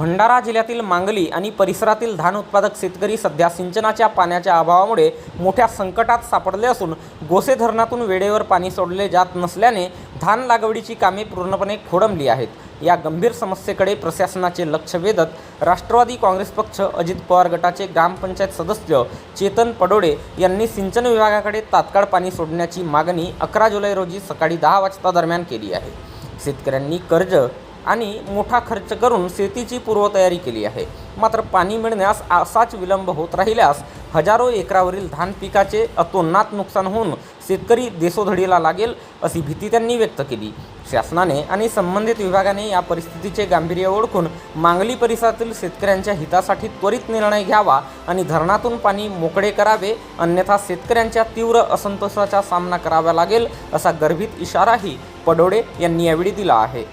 भंडारा जिल्ह्यातील मांगली आणि परिसरातील धान उत्पादक शेतकरी सध्या सिंचनाच्या पाण्याच्या अभावामुळे मोठ्या संकटात सापडले असून गोसे धरणातून वेळेवर पाणी सोडले जात नसल्याने धान लागवडीची कामे पूर्णपणे खोळंबली आहेत। या गंभीर समस्येकडे प्रशासनाचे लक्ष वेधत राष्ट्रवादी काँग्रेस पक्ष अजित पवार गटाचे ग्रामपंचायत सदस्य चेतन पडोळे यांनी सिंचन विभागाकडे तात्काळ पाणी सोडण्याची मागणी 11 जुलै रोजी सकाळी 10 वाजता दरम्यान केली आहे। शेतकऱ्यांनी कर्ज आणि मोठा खर्च करून शेतीची पूर्वतयारी केली आहे, मात्र पाणी मिळण्यास असाच विलंब होत राहिल्यास हजारो एकरावरील धान पिकाचे अतोनात नुकसान होऊन शेतकरी देशोधडीला लागेल अशी भीती त्यांनी व्यक्त केली। शासनाने आणि संबंधित विभागाने या परिस्थितीचे गांभीर्य ओळखून मांगली परिसरातील शेतकऱ्यांच्या हितासाठी त्वरित निर्णय घ्यावा आणि धरणातून पाणी मोकळे करावे, अन्यथा शेतकऱ्यांच्या तीव्र असंतोषाचा सामना करावा लागेल असा गर्भित इशाराही पडोळे यांनी यावेळी दिला आहे।